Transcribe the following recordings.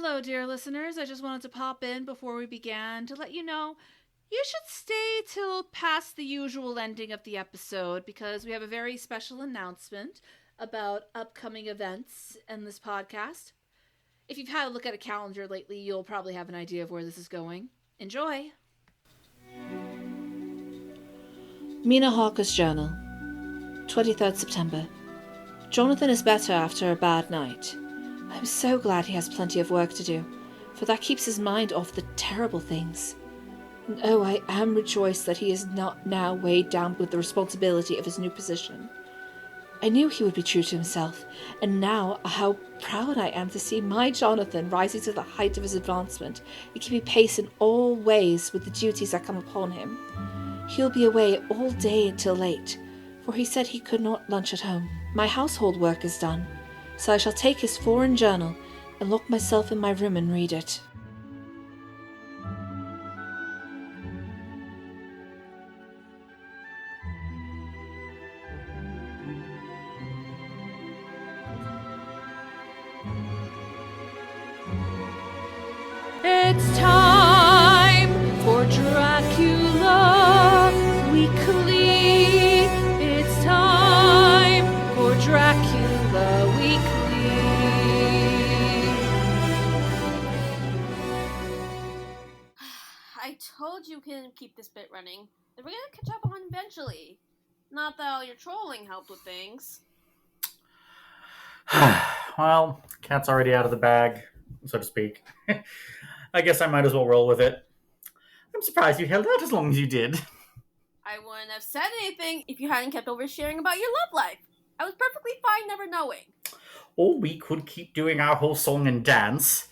Hello, dear listeners. I just wanted to pop in before we began to let you know you should stay till past the usual ending of the episode because we have a very special announcement about upcoming events in this podcast. If you've had a look at a calendar lately, you'll probably have an idea of where this is going. Enjoy! Mina Harker's Journal, 23rd September. Jonathan is better after a bad night. I'm so glad he has plenty of work to do, for that keeps his mind off the terrible things. And oh, I am rejoiced that he is not now weighed down with the responsibility of his new position. I knew he would be true to himself, and now how proud I am to see my Jonathan rising to the height of his advancement and keeping pace in all ways with the duties that come upon him. He'll be away all day until late, for he said he could not lunch at home. My household work is done, so I shall take his foreign journal and lock myself in my room and read it. It's time for Dracula Weekly. It's time for Dracula Weekly. I told you couldn't keep this bit running. That we're gonna catch up on eventually. Not that all your trolling helped with things. Well, cat's already out of the bag, so to speak. I guess I might as well roll with it. I'm surprised you held out as long as you did. I wouldn't have said anything if you hadn't kept oversharing about your love life. I was perfectly fine never knowing. Or we could keep doing our whole song and dance.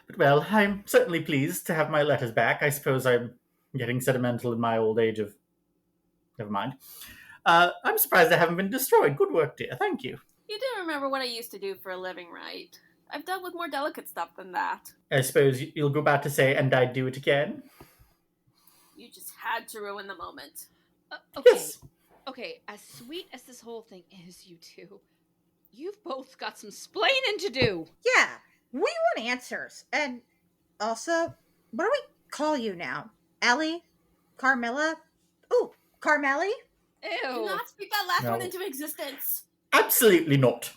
But well, I'm certainly pleased to have my letters back. I suppose I'm getting sentimental in my old age of... Never mind. I'm surprised they haven't been destroyed. Good work, dear. Thank you. You do remember what I used to do for a living, right? I've dealt with more delicate stuff than that. I suppose you'll go back to say, and I'd do it again? You just had to ruin the moment. Okay. Yes. Okay, as sweet as this whole thing is, you two, you've both got some splaining to do. Yeah, we want answers. And also, what do we call you now? Ellie? Carmilla? Ooh, Carmelli? Ew. Do not speak that last No. one into existence. Absolutely not.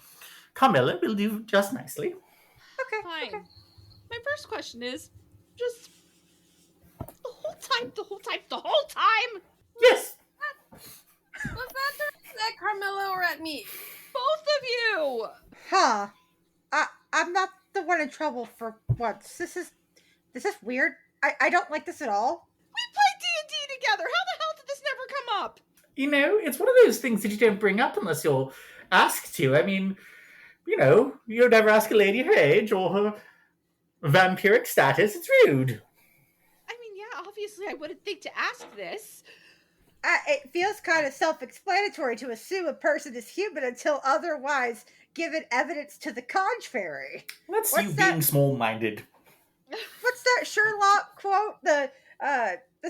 Carmilla will do just nicely. Okay. Fine. Okay. My first question is, just the whole time. Yes. Was that directed at Carmilla or at me? Both of you. Huh. I'm not the one in trouble for once. This is weird. I don't like this at all. We played D&D together. How the hell did this never come up? You know, it's one of those things that you don't bring up unless you're asked to. I mean, you know, you don't ever ask a lady her age or her vampiric status. It's rude. I mean, yeah, obviously I wouldn't think to ask this. It feels kind of self-explanatory to assume a person is human until otherwise given evidence to the contrary. That's What's you that? being small-minded. What's that Sherlock quote? The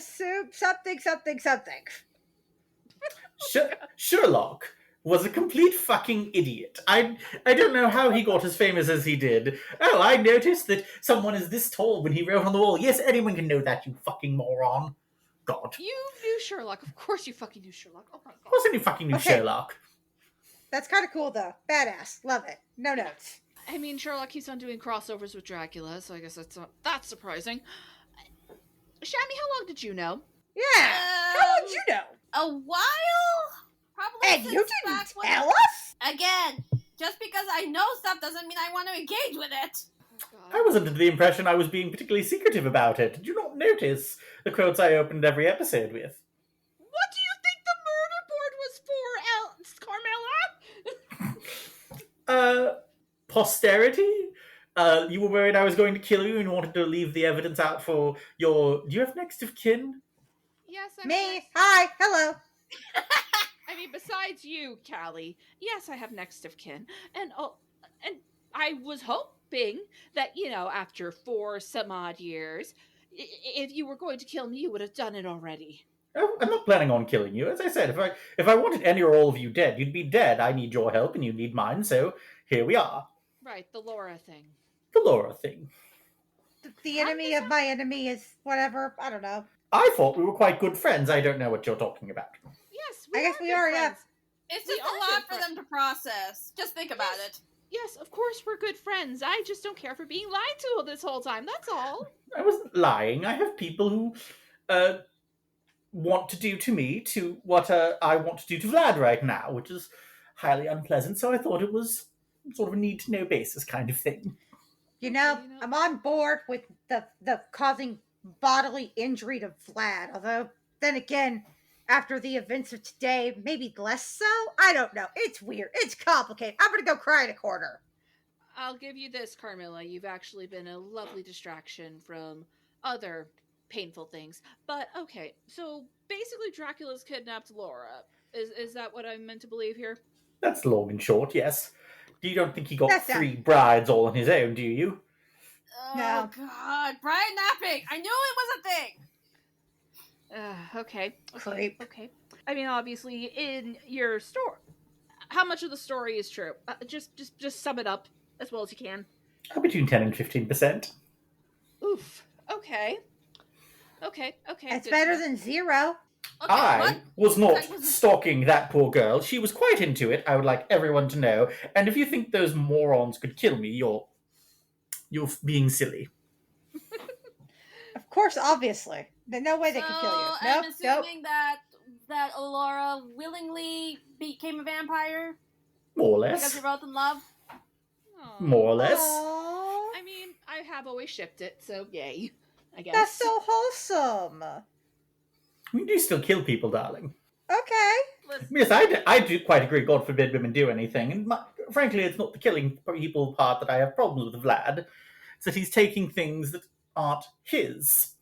soup something. Sherlock was a complete fucking idiot. I don't know how he got as famous as he did. Oh, I noticed that someone is this tall when he wrote on the wall. Yes, anyone can know that, you fucking moron. God. You knew Sherlock. Of course you fucking knew Sherlock. Oh my Of god. course any fucking knew Okay. Sherlock. That's kind of cool though. Badass. Love it. No notes. I mean, Sherlock keeps on doing crossovers with Dracula, so I guess that's not that surprising. Shammy, how long did you know? Yeah. How would you know? A while? Probably And since you back didn't when- tell us? Again, just because I know stuff doesn't mean I want to engage with it. Oh, I was under the impression I was being particularly secretive about it. Did you not notice the quotes I opened every episode with? What do you think the murder board was for, Carmilla? Posterity? You were worried I was going to kill you and wanted to leave the evidence out for your... Do you have next of kin? Yes, Me? Hi. Hello. I mean, besides you, Callie, yes, I have next of kin, and I was hoping that, you know, after 4 some odd years, if you were going to kill me, you would have done it already. Oh, I'm not planning on killing you. As I said, if I wanted any or all of you dead, you'd be dead. I need your help and you need mine, so here we are. Right, the Laura thing. The Laura thing. The enemy of my enemy is whatever. I don't know. I thought we were quite good friends. I don't know what you're talking about. Yes, I guess we are, yeah. It's We just are a lot good for friends. them to process. Just think about it. Yes, of course we're good friends. I just don't care for being lied to this whole time. That's all. I wasn't lying. I have people who want to do to me to what I want to do to Vlad right now, which is highly unpleasant. So I thought it was sort of a need-to-know basis kind of thing. You know, Okay, I'm on board with the causing bodily injury to Vlad. Although, then again, after the events of today, maybe less so. I don't know. It's weird. It's complicated. I'm gonna go cry in a corner. I'll give you this, Carmilla. You've actually been a lovely distraction from other painful things. But okay, so basically Dracula's kidnapped Laura. Is that what I'm meant to believe here? That's long and short, yes. You don't think he got That's 3 brides all on his own, do you? Oh, No. God. Brian napping. I knew it was a thing. Okay. Creep. Okay. I mean, obviously, in your story, how much of the story is true? Just sum it up as well as you can. Between 10 and 15%. Oof. Okay. It's good better to know. than 0. Okay, I what? was not That was- stalking that poor girl. She was quite into it, I would like everyone to know. And if you think those morons could kill me, you're being silly. Of course, obviously. There's no way they could kill you. So, Nope, I'm nope. assuming that Laura willingly became a vampire More or because less. you're both in love. Aw. More or less. Aw, I mean, I have always shipped it, so yay. I guess. that's so wholesome. We do still kill people, darling. Okay. Listen, Yes, I do quite agree. God forbid women do anything. And frankly, it's not the killing people part that I have problems with Vlad. It's that he's taking things that aren't his.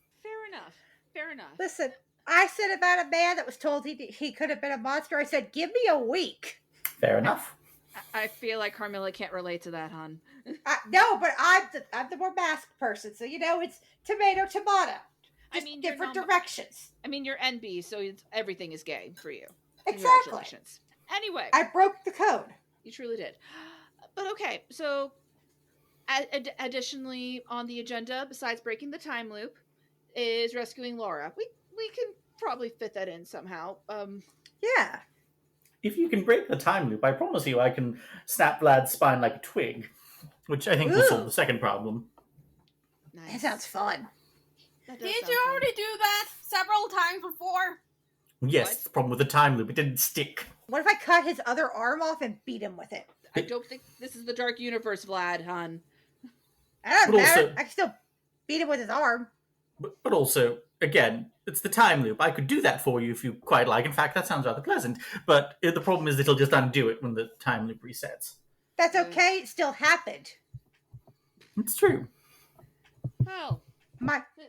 Fair enough. Listen, I said about a man that was told he could have been a monster. I said, give me a week. Fair enough. I feel like Carmilla can't relate to that, hon. No, but I'm the more masked person, so it's tomato. I Just mean, you're different not- directions. I mean, you're NB, so everything is gay for you. Exactly. Congratulations. Anyway, I broke the code. you truly did. But okay, so additionally on the agenda, besides breaking the time loop, is rescuing Laura. We can probably fit that in somehow. Yeah. If you can break the time loop, I promise you I can snap Vlad's spine like a twig. Which I think will solve Ooh. the second problem. Nice. That sounds fun. That does did sound you fun. already do that several times before? Yes, What? the problem with the time loop, it didn't stick. What if I cut his other arm off and beat him with it? I don't think this is the Dark Universe, Vlad, hon. That doesn't But matter. also- I can still beat him with his arm. But also, again, it's the time loop. I could do that for you if you quite like. In fact, that sounds rather pleasant. But the problem is that he'll just undo it when the time loop resets. That's okay. It still happened. It's true. Well,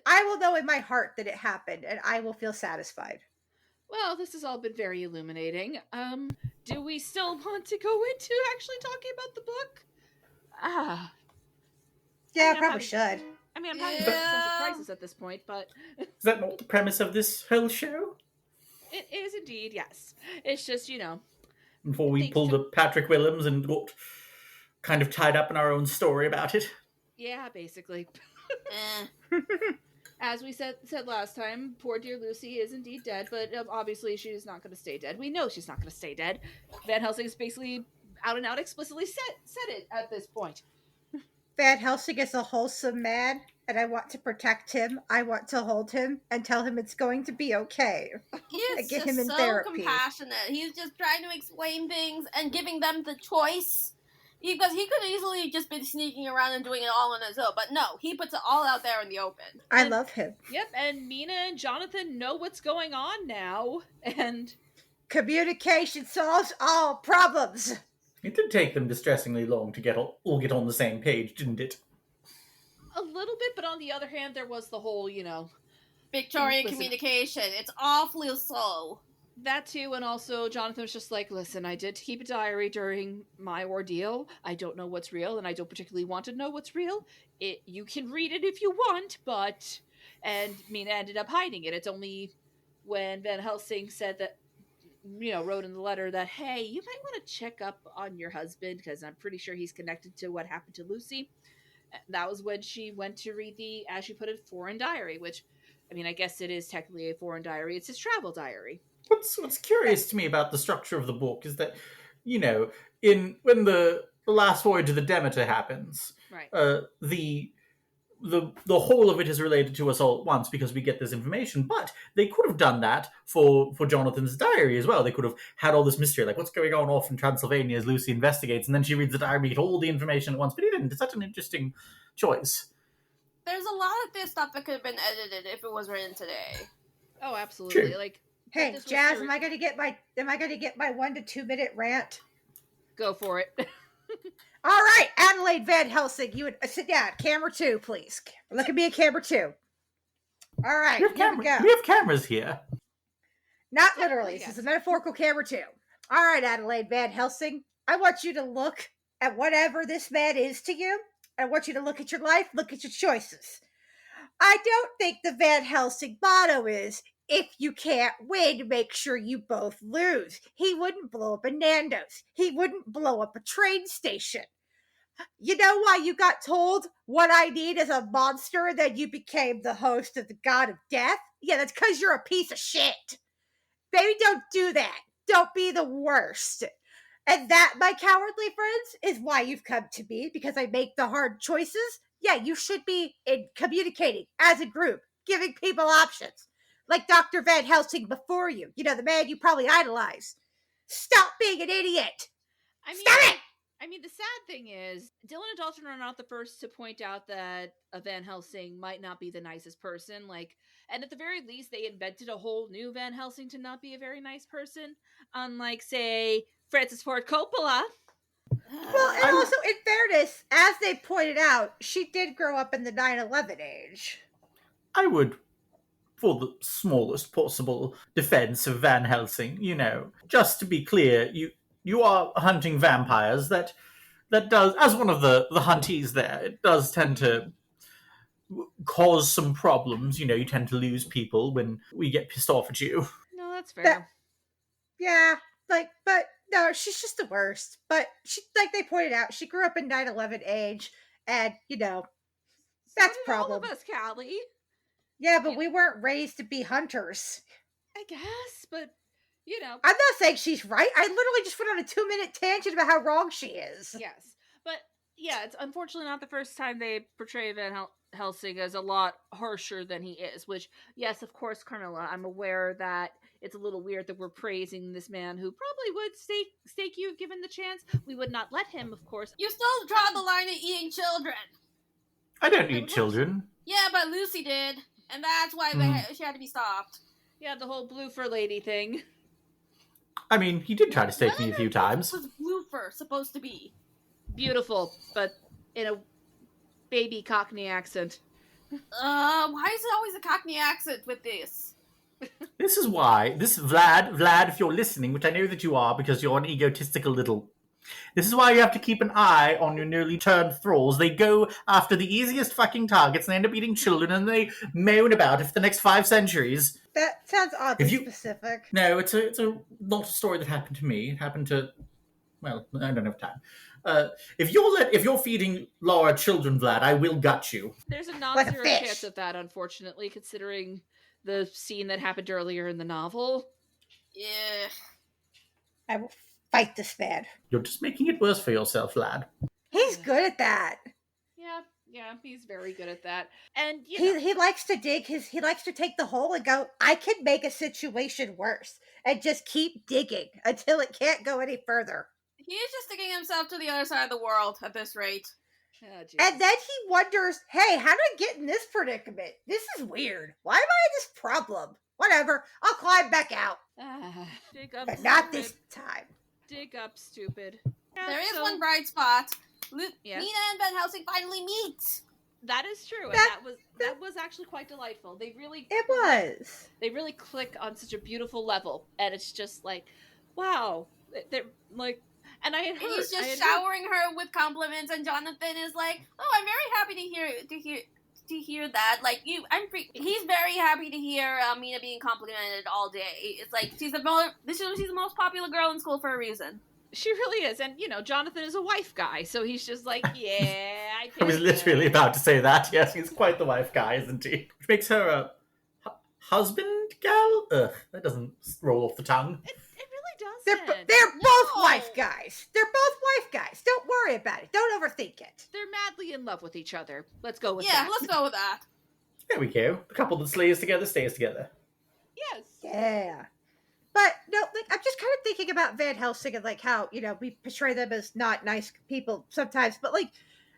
I will know in my heart that it happened, and I will feel satisfied. this has all been very illuminating. Do we still want to go into actually talking about the book? Yeah, I'm probably having- should. I mean, I'm having a sense of Yeah. crisis at this point, but Is that not the premise of this whole show? it is indeed, yes. It's just, Before we Thanks pulled to- a Patrick Willems and got kind of tied up in our own story about it. yeah, basically. Eh. As we said last time, poor dear Lucy is indeed dead, but obviously she's not going to stay dead. We know she's not going to stay dead. Van Helsing's basically out and out explicitly said it at this point. Van Helsing is a wholesome man, and I want to protect him. I want to hold him and tell him it's going to be okay. He is Get just him in so therapy. compassionate. He's just trying to explain things and giving them the choice. Because he could easily just be sneaking around and doing it all on his own. But no, he puts it all out there in the open. I And- love him. Yep, and Mina and Jonathan know what's going on now, and Communication solves all problems. It did take them distressingly long to all get on the same page, didn't it? a little bit, but on the other hand, there was the whole, Victorian Listen. communication. It's awfully slow. that too, and also Jonathan was just like, listen, I did keep a diary during my ordeal. I don't know what's real, and I don't particularly want to know what's real. You can read it if you want, but... And Mina ended up hiding it. It's only when Van Helsing said that, wrote in the letter that, hey, you might want to check up on your husband, because I'm pretty sure he's connected to what happened to Lucy. That was when she went to read the, as she put it, foreign diary, which, I mean, I guess it is technically a foreign diary. It's his travel diary. What's curious to me about the structure of the book is that, when the last voyage of the Demeter happens, Right. The whole of it is related to us all at once because we get this information. But they could have done that for Jonathan's diary as well. They could have had all this mystery, like what's going on off in Transylvania as Lucy investigates, and then she reads the diary, we get all the information at once. But he didn't. It's such an interesting choice. There's a lot of this stuff that could have been edited if it was written today. Oh, absolutely. Sure. Like, Hey, this was Jazz, true. am I going to get my 1 to 2 minute rant? Go for it. All right, Adelaide Van Helsing, you would sit down. Camera 2, please. Look at me at camera 2. All right, here we go. We have cameras here. Not literally. Yes. This is a metaphorical camera 2. All right, Adelaide Van Helsing, I want you to look at whatever this man is to you. I want you to look at your life, look at your choices. I don't think the Van Helsing motto is, if you can't win, make sure you both lose. He wouldn't blow up a Nando's. He wouldn't blow up a train station. You know why you got told what I need is a monster and then you became the host of the God of Death? Yeah, that's because you're a piece of shit. Baby, don't do that. Don't be the worst. And that, my cowardly friends, is why you've come to me, because I make the hard choices. Yeah, you should be communicating as a group, giving people options. Like Dr. Van Helsing before you. You know, the man you probably idolize. Stop being an idiot. Stop it! I mean, the sad thing is, Dylan and Dalton are not the first to point out that a Van Helsing might not be the nicest person. Like, and at the very least, they invented a whole new Van Helsing to not be a very nice person. Unlike, say, Francis Ford Coppola. Well, and also, in fairness, as they pointed out, she did grow up in the 9/11 age. I would, for the smallest possible defense of Van Helsing, just to be clear, you are hunting vampires. That does, as one of the huntees there, it does tend to cause some problems. You tend to lose people when we get pissed off at you. No, that's fair. But no, she's just the worst. But she, like they pointed out, she grew up in 9/11 age, and that's a problem. All of us, Callie. Yeah, but we weren't raised to be hunters. I guess, but I'm not saying she's right. I literally just went on a 2-minute tangent about how wrong she is. Yes, but yeah, it's unfortunately not the first time they portray Van Helsing as a lot harsher than he is. Which, yes, of course, Carmilla, I'm aware that it's a little weird that we're praising this man who probably would stake you if given the chance. We would not let him, of course. You still draw the line at eating children. I don't eat children. Yeah, but Lucy did, and that's why she had to be stopped. Yeah, the whole blue fur lady thing. I mean, he did try to stake me a few times. What was blue fur supposed to be? Beautiful, but in a baby Cockney accent. Why is it always a Cockney accent with this? This is why, Vlad, if you're listening, which I know that you are because you're an egotistical little... This is why you have to keep an eye on your newly turned thralls. They go after the easiest fucking targets and they end up eating children and they moan about it for the next 5 centuries. That sounds oddly specific. No, it's not a story that happened to me. It happened to... Well, I don't have time. If you're feeding Laura children, Vlad, I will gut you. There's a non-zero chance of that, unfortunately, considering the scene that happened earlier in the novel. Yeah. I will fight this man. You're just making it worse for yourself, lad. He's good at that. Yeah, he's very good at that. And he likes to dig he likes to take the hole and go, I can make a situation worse, and just keep digging until it can't go any further. He is just sticking himself to the other side of the world at this rate. Oh, and then he wonders, hey, how did I get in this predicament? This is weird. Why am I in this problem? Whatever, I'll climb back out. Dig up, but not this time. Dig up, stupid. There is one bright spot. Nina and Van Helsing finally meet. That is true, and that was actually quite delightful. They really click on such a beautiful level, and it's just like, wow, they're like. And I had heard, he's just showering her with compliments, and Jonathan is like, "Oh, I'm very happy to hear that. Like he's very happy to hear Mina being complimented all day. It's like she's the most popular girl in school for a reason. She really is, and Jonathan is a wife guy, so he's just like, yeah, I I was literally about to say that. Yes, he's quite the wife guy, isn't he? Which makes her a husband gal? Ugh, that doesn't roll off the tongue. It really They're doesn't. both No. wife guys. They're both wife guys. Don't worry about it. Don't overthink it. They're madly in love with each other. Let's go with Yeah, that. let's go with that. There we go. The couple that slays together stays together. Yes. Yeah. But no, like I'm just kind of thinking about Van Helsing and like how, we portray them as not nice people sometimes, but like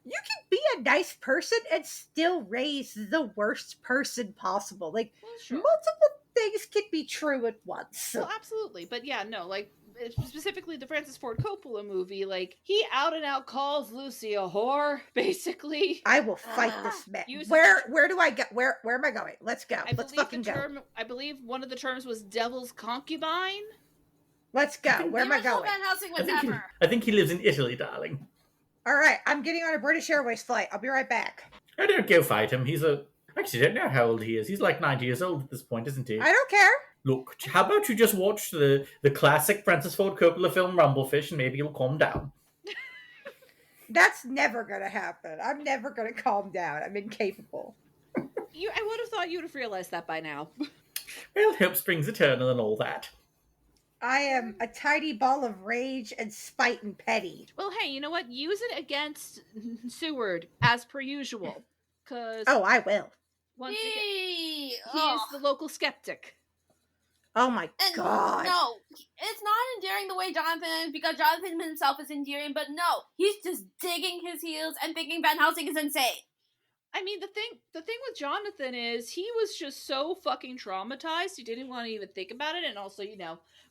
you can be a nice person and still raise the worst person possible. Like Well, sure. multiple things can be true at once. Well, absolutely. But yeah, no, like, specifically the Francis Ford Coppola movie, like, he out and out calls Lucy a whore, basically. I will fight this man. Uses Where do I go? Where am I going? Let's go. Let's fucking go. I believe one of the terms was devil's concubine. Let's go. Where am I Original going? Van Helsing was I ever. think he lives in Italy, darling. All right, I'm getting on a British Airways flight. I'll be right back. I don't go fight him. Actually, I don't know how old he is. He's like 90 years old at this point, isn't he? I don't care. Look, how about you just watch the classic Francis Ford Coppola film Rumblefish and maybe you'll calm down. That's never gonna happen. I'm never gonna calm down. I'm incapable. I would have thought you would have realized that by now. Well, hope springs eternal and all that. I am a tiny ball of rage and spite and petty. Well, hey, you know what? Use it against Seward, as per usual. Because, Oh, I will. once again, Yay! he's Ugh. the local skeptic. Oh my And god. no, it's not endearing the way Jonathan is, because Jonathan himself is endearing, but no, he's just digging his heels and thinking Van Helsing is insane. I mean, the thing with Jonathan is he was just so fucking traumatized, he didn't want to even think about it, and also,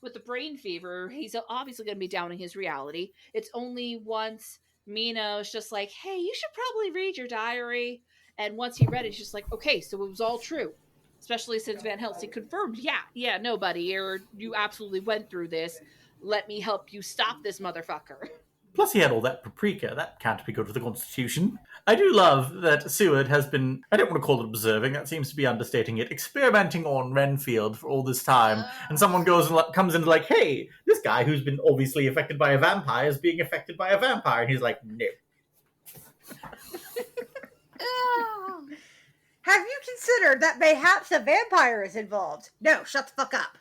with the brain fever, he's obviously going to be down in his reality. It's only once Mina was just like, hey, you should probably read your diary, and once he read it, he's just like, okay, so it was all true. Especially since Van Helsing confirmed, yeah, no, buddy, you absolutely went through this. Let me help you stop this motherfucker. Plus he had all that paprika. That can't be good for the Constitution. I do love that Seward has been, I don't want to call it observing, that seems to be understating it, experimenting on Renfield for all this time. And someone comes in like, hey, this guy who's been obviously affected by a vampire is being affected by a vampire. And he's like, no. Ugh. Have you considered that mayhaps a vampire is involved? No, shut the fuck up.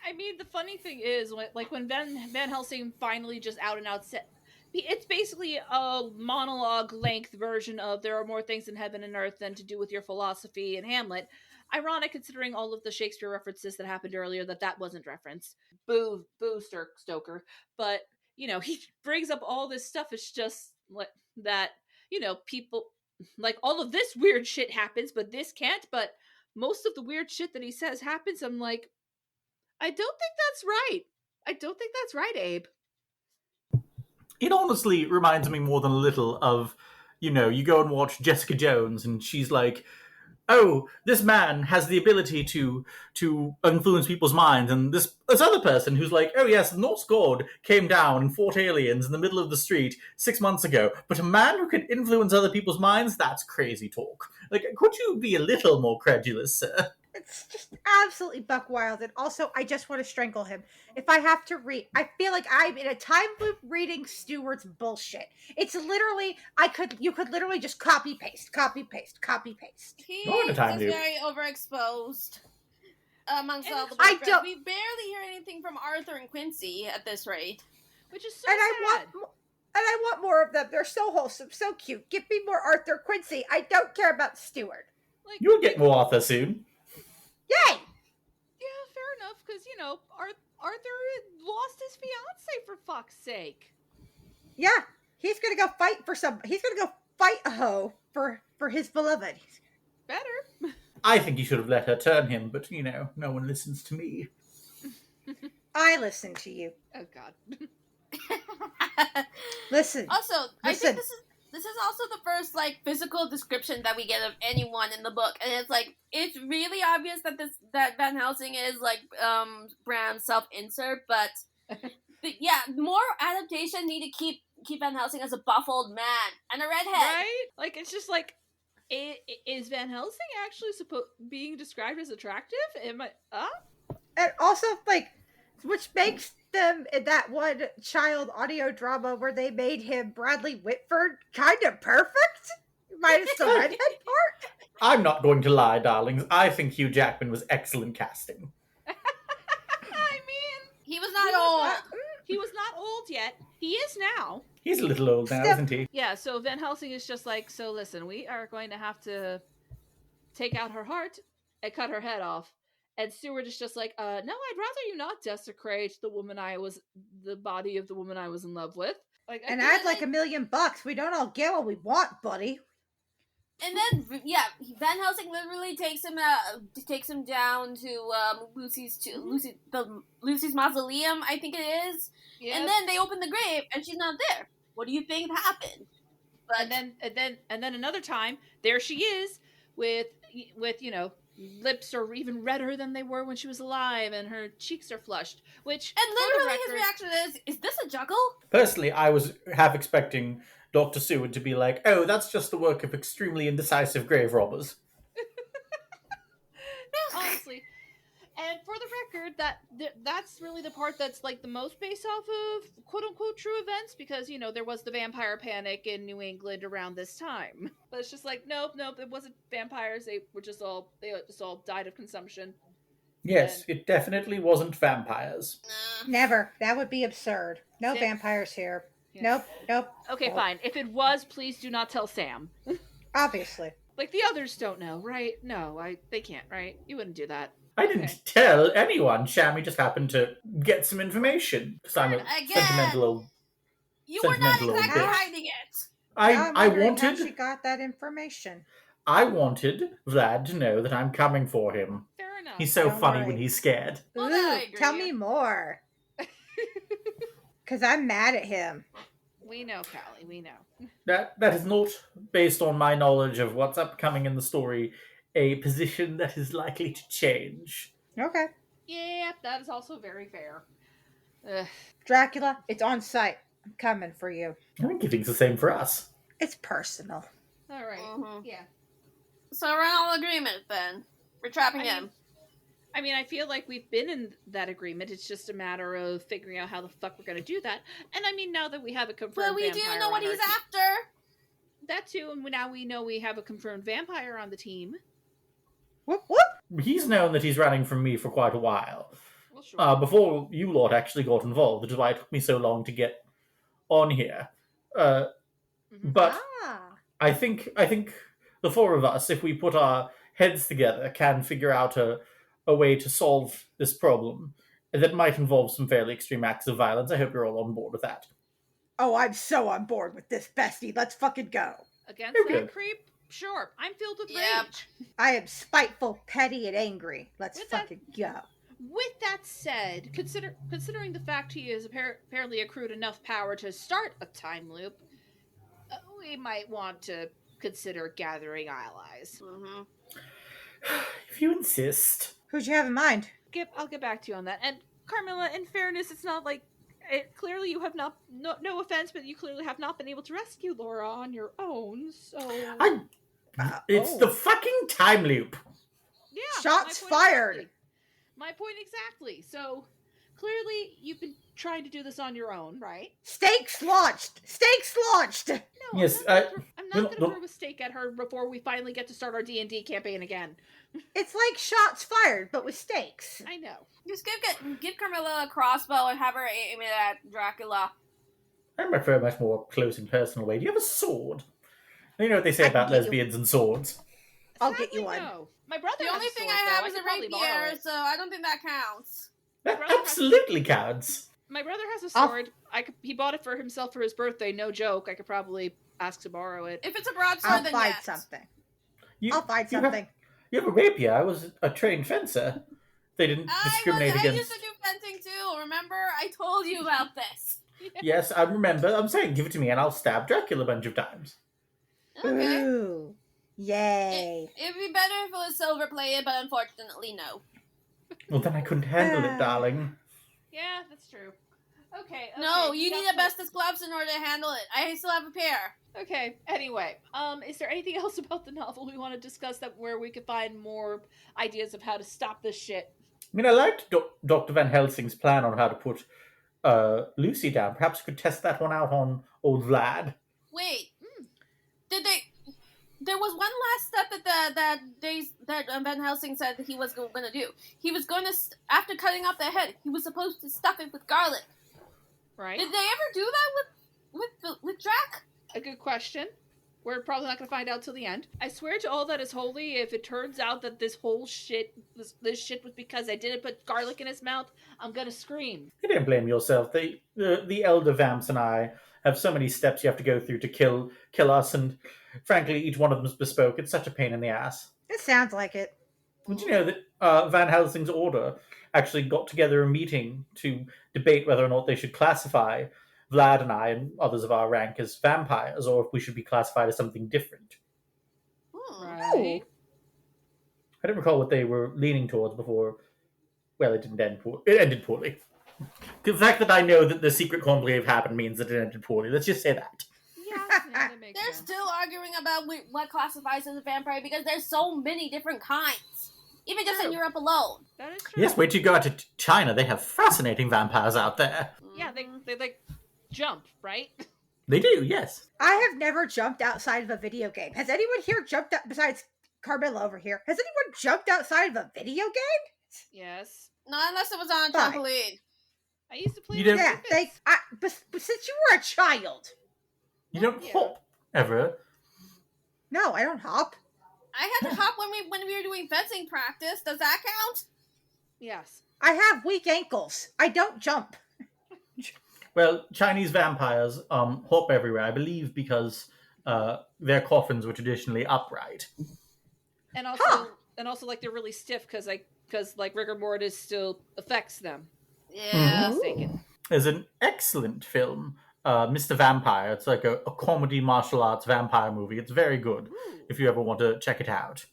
I mean, the funny thing is, when Van Helsing finally just out and out said, it's basically a monologue-length version of there are more things in heaven and earth than to do with your philosophy in Hamlet. Ironic, considering all of the Shakespeare references that happened earlier, that wasn't referenced. Boo, Stoker. But, he brings up all this stuff. It's just like that, people, like, all of this weird shit happens, but this can't. But most of the weird shit that he says happens. I'm like, I don't think that's right. I don't think that's right, Abe. It honestly reminds me more than a little of, you go and watch Jessica Jones and she's like, oh, this man has the ability to influence people's minds, and this other person who's like, oh yes, the Norse god came down and fought aliens in the middle of the street 6 months ago, but a man who can influence other people's minds, that's crazy talk. Like, could you be a little more credulous, sir? It's just absolutely buck wild, and also I just want to strangle him. If I have to read, I feel like I'm in a time loop reading Stewart's bullshit. It's literally, you could literally just copy paste. He Not in a time is loop. very overexposed amongst all the I boyfriends. don't- We barely hear anything from Arthur and Quincy at this rate. Which is so And sad. I want more of them. They're so wholesome, so cute. Give me more Arthur Quincy. I don't care about Stewart. Like, You'll get more Arthur soon. Yay! yeah, fair enough, because, Arthur lost his fiancée, for fuck's sake. Yeah, he's gonna go fight a hoe for his beloved. Better. I think you should have let her turn him, but, no one listens to me. I listen to you. Oh, God. Listen. Also, I Listen. think this is also the first physical description that we get of anyone in the book, and it's really obvious that Van Helsing is Bram's self-insert, but yeah, more adaptation need to keep Van Helsing as a buff old man and a redhead. Right? Like, it's just like, is Van Helsing actually being described as attractive? Am I, And also, Which makes them in that one child audio drama where they made him Bradley Whitford kind of perfect. Minus the redhead part. I'm not going to lie, darlings. I think Hugh Jackman was excellent casting. I mean, He was not old. he was not old yet. He is now. He's a little old now, Step- isn't he? Yeah, so Van Helsing is just like, so listen, we are going to have to take out her heart and cut her head off. And Seward is just like, no, I'd rather you not desecrate the body of the woman I was in love with. Like, And I I'd like $1 million. We don't all get what we want, buddy. And then, yeah, Van Helsing literally takes him down to Lucy's mausoleum, I think it is. Yep. And then they open the grave, and she's not there. What do you think happened? But and then another time, there she is with lips are even redder than they were when she was alive, and her cheeks are flushed. Which, and literally his reaction is this a juggle? Personally, I was half expecting Dr. Seward to be like, oh, that's just the work of extremely indecisive grave robbers. honestly. And for the record, that's really the part that's like the most based off of quote unquote true events, because there was the vampire panic in New England around this time. But it's just like nope, it wasn't vampires. They just all died of consumption. Yes, it definitely wasn't vampires. Never. That would be absurd. No Sam- vampires here. Yeah. Nope. Okay, fine. If it was, please do not tell Sam. Obviously. Like the others don't know, right? No, they can't, right? You wouldn't do that. I didn't Okay. tell anyone. Shammy just happened to get some information because I'm a Again. sentimental old. You were not Sentimental old exactly bitch. hiding it. Now I'm I wondering how she wanted got that information. Vlad to know that I'm coming for him. Fair enough. He's so Don't funny worry. when he's scared. Well, Ooh, that I agree. tell me more. Because I'm mad at him. We know, Callie. We know. That is not based on my knowledge of what's upcoming in the story, a position that is likely to change. Okay. Yeah, that is also very fair. Ugh. Dracula, it's on site. I'm coming for you. I think he thinks the same for us. It's personal. All right. Mhm. Yeah. So we're in all agreement then. We're trapping him. I mean, I feel like we've been in that agreement. It's just a matter of figuring out how the fuck we're going to do that. And I mean, now that we have a confirmed But we do vampire know what on our he's team- after. That too, and now we know we have a confirmed vampire on the team. Whoop whoop. He's known that he's running from me for quite a while. Well, sure. Before you lot actually got involved, which is why it took me so long to get on here. Mhm. But Ah. I think the four of us, if we put our heads together, can figure out a way to solve this problem that might involve some fairly extreme acts of violence. I hope you're all on board with that. Oh, I'm so on board with this, bestie. Let's fucking go. Against Okay. that creep? Sure. I'm filled with Yep. rage. I am spiteful, petty, and angry. Let's With that- fucking go. With that said, considering the fact he has apparently accrued enough power to start a time loop, we might want to consider gathering allies. Mm-hmm. If you insist. Who'd you have in mind? I'll get back to you on that. And Carmilla, in fairness, it's not like clearly you have not. No offense, but you clearly have not been able to rescue Laura on your own. So It's the fucking time loop. yeah, Shots my point fired. exactly. My point exactly. So clearly you've been trying to do this on your own, right? Stakes launched. Stakes launched. No, Yes, I'm no, not going no. to throw a stake at her before we finally get to start our D&D campaign again. It's like shots fired, but with stakes. I know. Just give Carmilla a crossbow and have her aim it at Dracula. I prefer a much more close and personal way. Do you have a sword? You know what they say I about can get you- lesbians and swords. I'll get you Sadly, one. no. My brother The has only a thing sword, I have though. is a could probably borrow rapier, it. so I don't think that counts. That brother has- absolutely counts. My brother has a I'll- sword. He bought it for himself for his birthday. No joke. I could probably ask to borrow it. If it's a broadsword, I'll then find yes. something. You, I'll find you have- something. You have a rapier. I was a trained fencer. They didn't discriminate I against. used to do fencing too. Remember, I told you about this. Yes, I remember. I'm saying, give it to me, and I'll stab Dracula a bunch of times. Okay. Ooh. Yay. It'd be better if it was silver plated, but unfortunately, no. Well, then I couldn't handle Ah. it, darling. Yeah, that's true. Okay. No, you got need some- asbestos gloves in order to handle it. I still have a pair. Okay. Anyway, is there anything else about the novel we want to discuss where we could find more ideas of how to stop this shit? I mean, I liked Dr. Van Helsing's plan on how to put Lucy down. Perhaps we could test that one out on old Vlad. Wait, did they? There was one last step that Van Helsing said that he was going to do. He was going to, after cutting off their head, he was supposed to stuff it with garlic. Right? Did they ever do that with Drac? A good question. We're probably not going to find out till the end. I swear to all that is holy, if it turns out that this whole shit, this shit was because I didn't put garlic in his mouth, I'm going to scream. You don't blame yourself. The elder vamps and I have so many steps you have to go through to kill us, and frankly, each one of them is bespoke. It's such a pain in the ass. It sounds like it. Did you know that Van Helsing's order actually got together a meeting to debate whether or not they should classify Vlad and I and others of our rank as vampires, or if we should be classified as something different? Right. I don't recall what they were leaning towards before. Well, it didn't end poorly. It ended poorly. The fact that I know that the secret conclave happened means that it ended poorly. Let's just say that. Yeah, that makes They're sense. still arguing about what classifies as a vampire because there's so many different kinds. Even just in True. Europe alone. That is true. Yes, wait till you go out to China. They have fascinating vampires out there. Yeah, they like jump, right? They do, yes. I have never jumped outside of a video game. Has anyone here jumped out, besides Carmilla over here? Has anyone jumped outside of a video game? Yes. Not unless it was on a Fine. trampoline. I used to play You with don't- Yeah, infants. but since you were a child. You don't Yeah. hop, ever. No, I don't hop. I had to hop when we were doing fencing practice. Does that count? Yes. I have weak ankles. I don't jump. Well, Chinese vampires hop everywhere, I believe, because their coffins were traditionally upright. And also Huh. like they're really stiff because rigor mortis still affects them. Yeah. Mistaken. There's an excellent film, Mr. Vampire. It's like a comedy martial arts vampire movie. It's very good Ooh. if you ever want to check it out.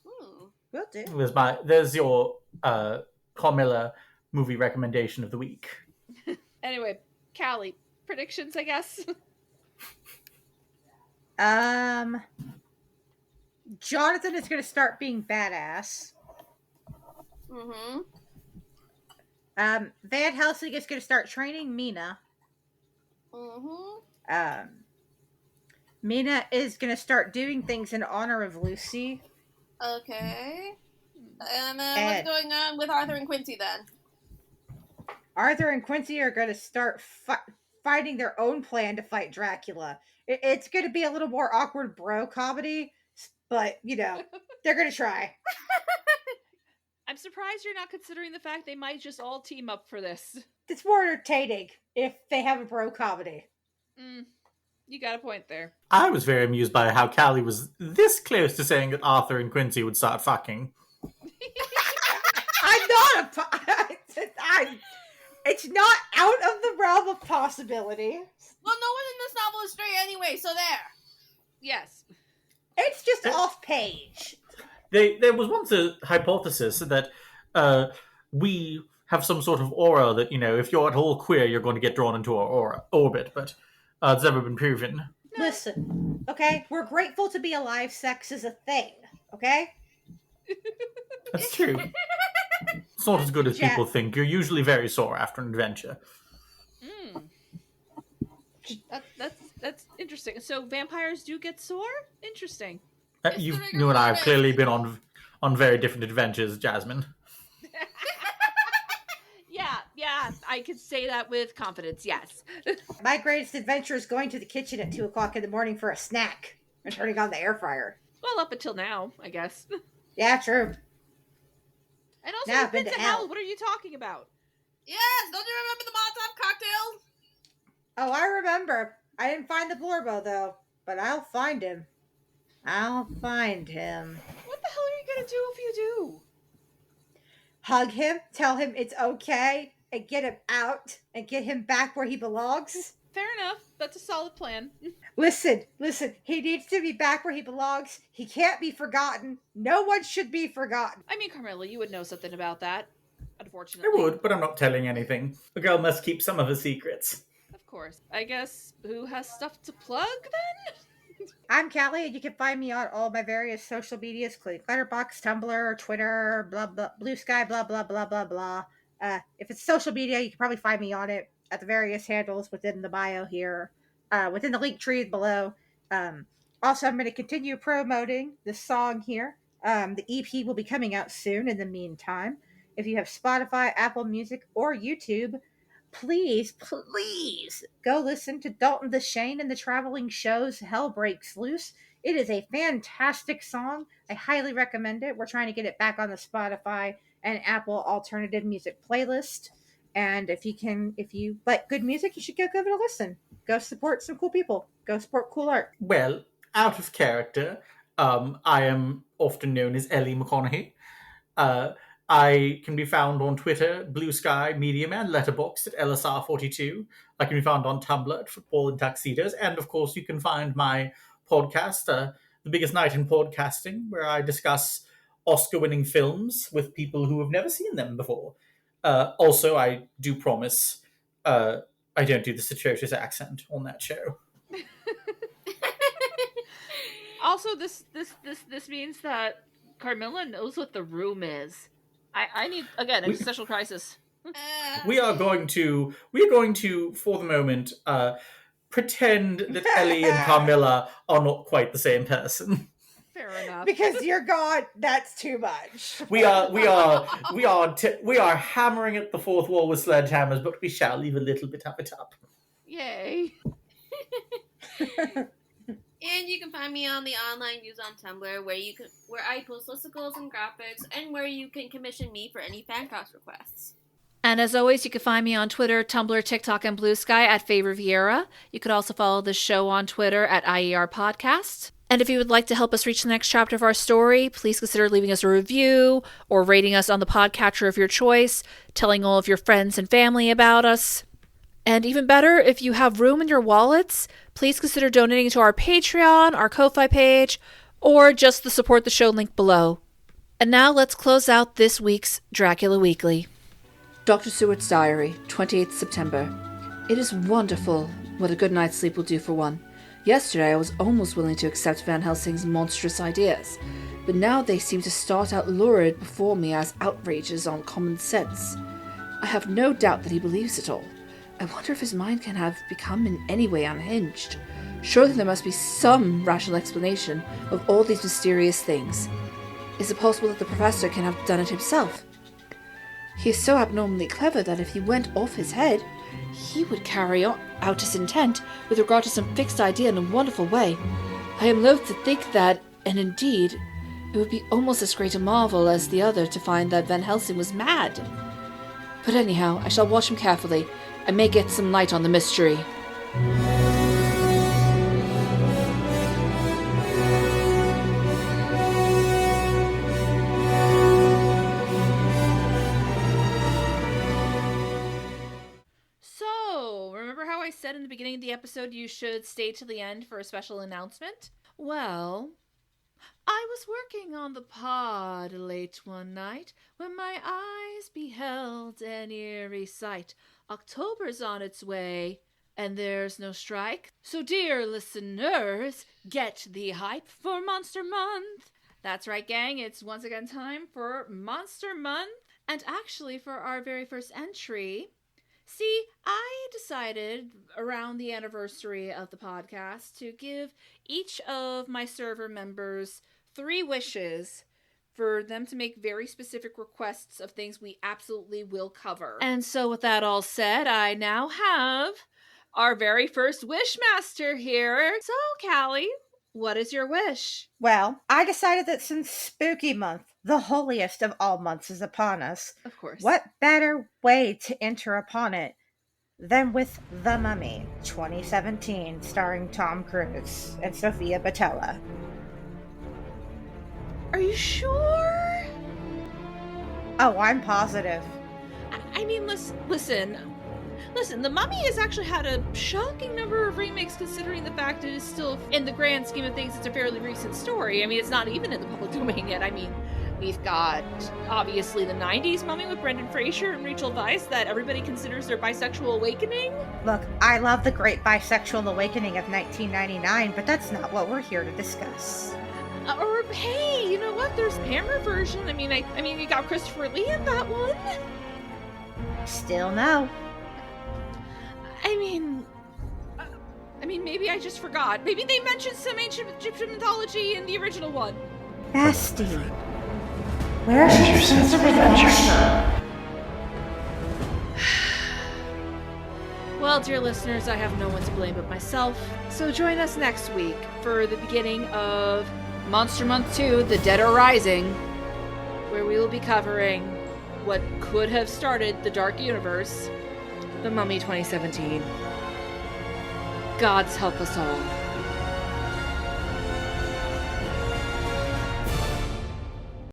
Ooh. Will do. There's your Carmilla movie recommendation of the week. Anyway, Callie, predictions, I guess. Jonathan is going to start being badass. Mm-hmm. Van Helsing is going to start training Mina. Mm-hmm. Mina is going to start doing things in honor of Lucy. Okay. And then And- what's going on with Arthur and Quincy then? Arthur and Quincy are going to start fighting their own plan to fight Dracula. It's going to be a little more awkward bro comedy, but, you know, they're going to try. I'm surprised you're not considering the fact they might just all team up for this. It's more entertaining if they have a bro comedy. You got a point there. I was very amused by how Callie was this close to saying that Arthur and Quincy would start fucking. I'm not it's not out of the realm of possibility. Well, no one in this novel is straight anyway, so there. Yes. It's just off page. There was once a hypothesis that we have some sort of aura that, you know, if you're at all queer, you're going to get drawn into our orbit, but it's never been proven. Listen, okay? We're grateful to be alive. Sex is a thing, okay? That's true. It's not as good as people think. You're usually very sore after an adventure. That's interesting. So vampires do get sore? Interesting. You and I have clearly been on very different adventures, Jasmine. Yeah, I could say that with confidence, yes. My greatest adventure is going to the kitchen at 2 o'clock in the morning for a snack and turning on the air fryer. Well, up until now, I guess. Yeah, true. And also, Now you've I've been been to to hell. hell. What are you talking about? Yes, don't you remember the Molotov cocktails? Oh, I remember. I didn't find the Blorbo, though, but I'll find him. I'll find him. What the hell are you gonna do if you do? Hug him, tell him it's okay, and get him out, and get him back where he belongs. Fair enough. That's a solid plan. Listen, he needs to be back where he belongs. He can't be forgotten. No one should be forgotten. I mean, Carmilla, you would know something about that. I Unfortunately. would, but I'm not telling anything. A girl must keep some of her secrets. Of course. I guess who has stuff to plug then? I'm Callie, and you can find me on all my various social medias, including Letterboxd, Tumblr, Twitter, blah blah, Blue Sky, blah blah blah blah blah. If it's social media, you can probably find me on it at the various handles within the bio here, within the link trees below. Um, Also, I'm going to continue promoting this song here. The EP will be coming out soon. In the meantime, if you have Spotify, Apple Music, or YouTube, please go listen to Dalton the Shane and the Traveling Show's Hell Breaks Loose. It is a fantastic song. I highly recommend it. We're trying to get it back on the Spotify and Apple alternative music playlist. And if you like good music, you should go give it a listen. Go support some cool people. Go support cool art. Well, out of character, I am often known as Ellie McConaughey. I can be found on Twitter, Blue Sky, Medium, and Letterboxd at LSR42. I can be found on Tumblr at Football and Tuxedos. And, of course, you can find my podcast, The Biggest Night in Podcasting, where I discuss Oscar-winning films with people who have never seen them before. Also, I do promise I don't do this atrocious accent on that show. Also, this means that Carmilla knows what the room is. I need, again, existential crisis. We are going to, for the moment, pretend that Ellie and Carmilla are not quite the same person. Fair enough. Because you're gone, that's too much. We are hammering at the fourth wall with sledgehammers, but we shall leave a little bit of it up. Yay. And you can find me on the online news on Tumblr, where I post listicles and graphics, and where you can commission me for any fancast requests. And as always, you can find me on Twitter, Tumblr, TikTok, and Blue Sky at Faye Riviera. You could also follow the show on Twitter at IER Podcast. And if you would like to help us reach the next chapter of our story, please consider leaving us a review or rating us on the podcatcher of your choice, telling all of your friends and family about us. And even better, if you have room in your wallets, please consider donating to our Patreon, our Ko-Fi page, or just the support the show link below. And now let's close out this week's Dracula Weekly. Dr. Seward's Diary, 28th September. It is wonderful what a good night's sleep will do for one. Yesterday I was almost willing to accept Van Helsing's monstrous ideas, but now they seem to start out lurid before me as outrages on common sense. I have no doubt that he believes it all. I wonder if his mind can have become in any way unhinged. Surely there must be some rational explanation of all these mysterious things. Is it possible that the professor can have done it himself? He is so abnormally clever that if he went off his head, he would carry out his intent with regard to some fixed idea in a wonderful way. I am loath to think that, and indeed, it would be almost as great a marvel as the other to find that Van Helsing was mad. But anyhow, I shall watch him carefully. I may get some light on the mystery. So, remember how I said in the beginning of the episode you should stay to the end for a special announcement? Well, I was working on the pod late one night when my eyes beheld an eerie sight. October's on its way, and there's no strike. So, dear listeners, get the hype for Monster Month. That's right, gang. It's once again time for Monster Month. And actually, for our very first entry, see, I decided around the anniversary of the podcast to give each of my server members 3 wishes for them to make very specific requests of things we absolutely will cover. And so with that all said, I now have our very first Wishmaster here. So, Callie, what is your wish? Well, I decided that since Spooky Month, the holiest of all months, is upon us, Of course. what better way to enter upon it than with The Mummy 2017, starring Tom Cruise and Sofia Boutella. Are you sure? Oh, I'm positive. I mean, listen, The Mummy has actually had a shocking number of remakes considering the fact it is still, in the grand scheme of things, it's a fairly recent story. I mean, it's not even in the public domain yet. I mean, We've got, obviously, the 90s Mummy with Brendan Fraser and Rachel Weisz that everybody considers their bisexual awakening. Look, I love the great bisexual awakening of 1999, but that's not what we're here to discuss. Or, hey, you know what? There's Hammer version. I mean, you got Christopher Lee in that one. Still no. I mean, maybe I just forgot. Maybe they mentioned some ancient Egyptian mythology in the original one. Nasty. Where's your sense of adventure? Well, dear listeners, I have no one to blame but myself, so join us next week for the beginning of Monster Month 2, The Dead Are Rising, where we will be covering what could have started the Dark Universe, The Mummy 2017. Gods help us all.